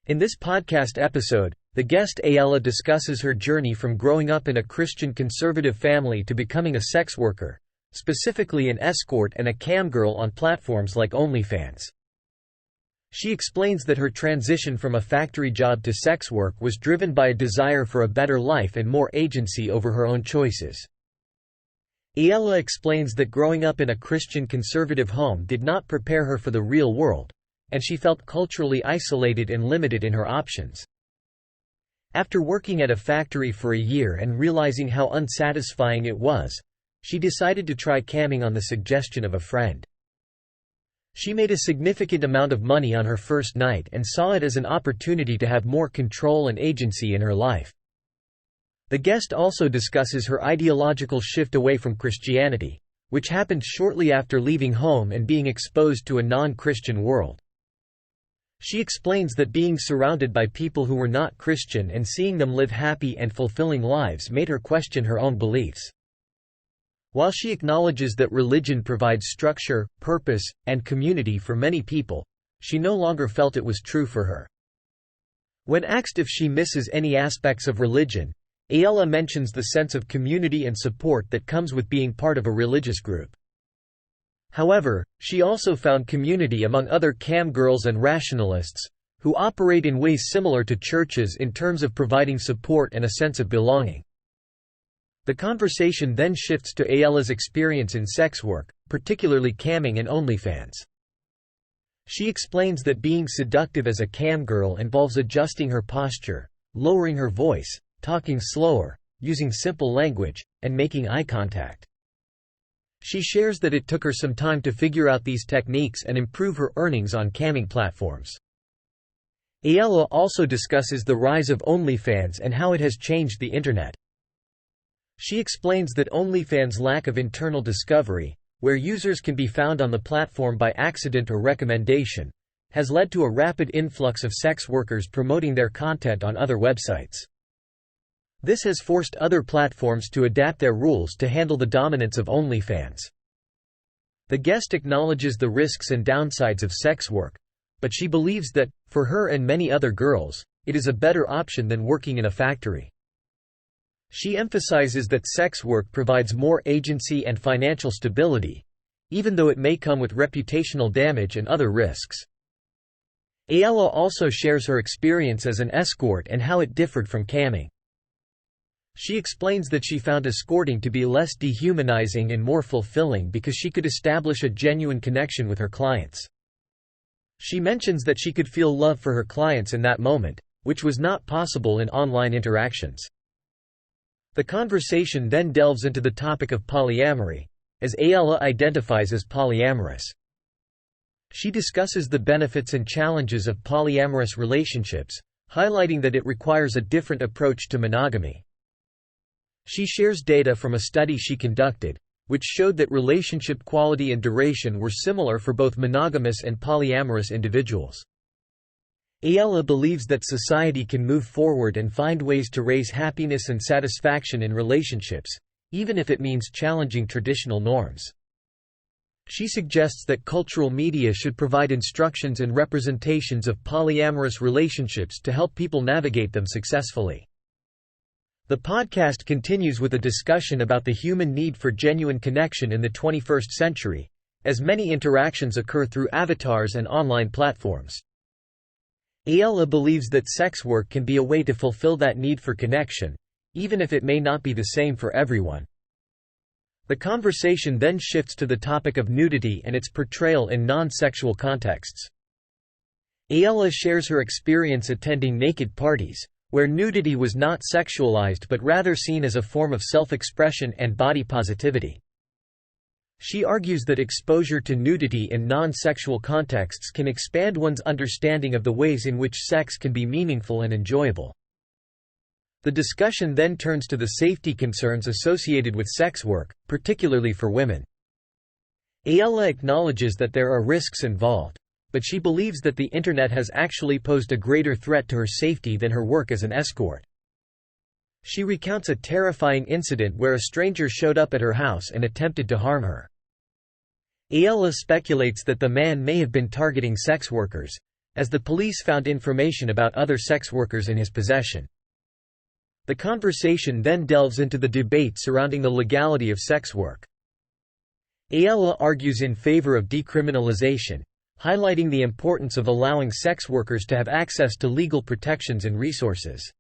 In this podcast episode, the guest Aella discusses her journey from growing up in a Christian conservative family to becoming a sex worker, specifically an escort and a camgirl on platforms like OnlyFans. She explains that her transition from a factory job to sex work was driven by a desire for a better life and more agency over her own choices. Aella explains that growing up in a Christian conservative home did not prepare her for the real world, and she felt culturally isolated and limited in her options. After working at a factory for a year and realizing how unsatisfying it was, she decided to try camming on the suggestion of a friend. She made a significant amount of money on her first night and saw it as an opportunity to have more control and agency in her life. The guest also discusses her ideological shift away from Christianity, which happened shortly after leaving home and being exposed to a non-Christian world. She explains that being surrounded by people who were not Christian and seeing them live happy and fulfilling lives made her question her own beliefs. While she acknowledges that religion provides structure, purpose, and community for many people, she no longer felt it was true for her. When asked if she misses any aspects of religion, Aella mentions the sense of community and support that comes with being part of a religious group. However, she also found community among other cam girls and rationalists, who operate in ways similar to churches in terms of providing support and a sense of belonging. The conversation then shifts to Aella's experience in sex work, particularly camming and OnlyFans. She explains that being seductive as a cam girl involves adjusting her posture, lowering her voice, talking slower, using simple language, and making eye contact. She shares that it took her some time to figure out these techniques and improve her earnings on camming platforms. Aella also discusses the rise of OnlyFans and how it has changed the Internet. She explains that OnlyFans' lack of internal discovery, where users can be found on the platform by accident or recommendation, has led to a rapid influx of sex workers promoting their content on other websites. This has forced other platforms to adapt their rules to handle the dominance of OnlyFans. The guest acknowledges the risks and downsides of sex work, but she believes that, for her and many other girls, it is a better option than working in a factory. She emphasizes that sex work provides more agency and financial stability, even though it may come with reputational damage and other risks. Aella also shares her experience as an escort and how it differed from camming. She explains that she found escorting to be less dehumanizing and more fulfilling because she could establish a genuine connection with her clients. She mentions that she could feel love for her clients in that moment, which was not possible in online interactions. The conversation then delves into the topic of polyamory, as Aella identifies as polyamorous. She discusses the benefits and challenges of polyamorous relationships, highlighting that it requires a different approach to monogamy. She shares data from a study she conducted, which showed that relationship quality and duration were similar for both monogamous and polyamorous individuals. Aella believes that society can move forward and find ways to raise happiness and satisfaction in relationships, even if it means challenging traditional norms. She suggests that cultural media should provide instructions and representations of polyamorous relationships to help people navigate them successfully. The podcast continues with a discussion about the human need for genuine connection in the 21st century, as many interactions occur through avatars and online platforms. Aella believes that sex work can be a way to fulfill that need for connection, even if it may not be the same for everyone. The conversation then shifts to the topic of nudity and its portrayal in non-sexual contexts. Aella shares her experience attending naked parties, where nudity was not sexualized but rather seen as a form of self-expression and body positivity. She argues that exposure to nudity in non-sexual contexts can expand one's understanding of the ways in which sex can be meaningful and enjoyable. The discussion then turns to the safety concerns associated with sex work, particularly for women. Aella acknowledges that there are risks involved, but she believes that the Internet has actually posed a greater threat to her safety than her work as an escort. She recounts a terrifying incident where a stranger showed up at her house and attempted to harm her. Aella speculates that the man may have been targeting sex workers, as the police found information about other sex workers in his possession. The conversation then delves into the debate surrounding the legality of sex work. Aella argues in favor of decriminalization, highlighting the importance of allowing sex workers to have access to legal protections and resources.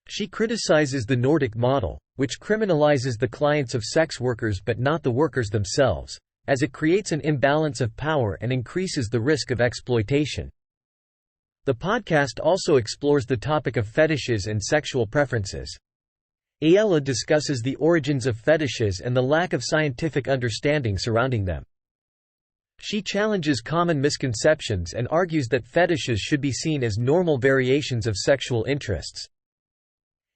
She criticizes the Nordic model, which criminalizes the clients of sex workers but not the workers themselves, as it creates an imbalance of power and increases the risk of exploitation. The podcast also explores the topic of fetishes and sexual preferences. Aella discusses the origins of fetishes and the lack of scientific understanding surrounding them. She challenges common misconceptions and argues that fetishes should be seen as normal variations of sexual interests.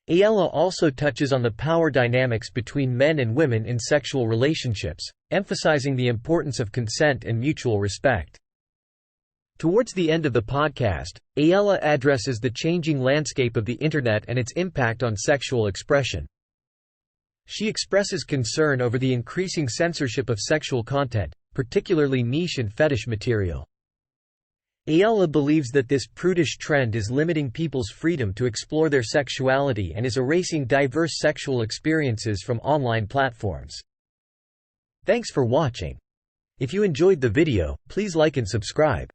Aella also touches on the power dynamics between men and women in sexual relationships, emphasizing the importance of consent and mutual respect. Towards the end of the podcast, Aella addresses the changing landscape of the Internet and its impact on sexual expression. She expresses concern over the increasing censorship of sexual content, particularly niche and fetish material. Aella believes that this prudish trend is limiting people's freedom to explore their sexuality and is erasing diverse sexual experiences from online platforms. Thanks for watching. If you enjoyed the video, please like and subscribe.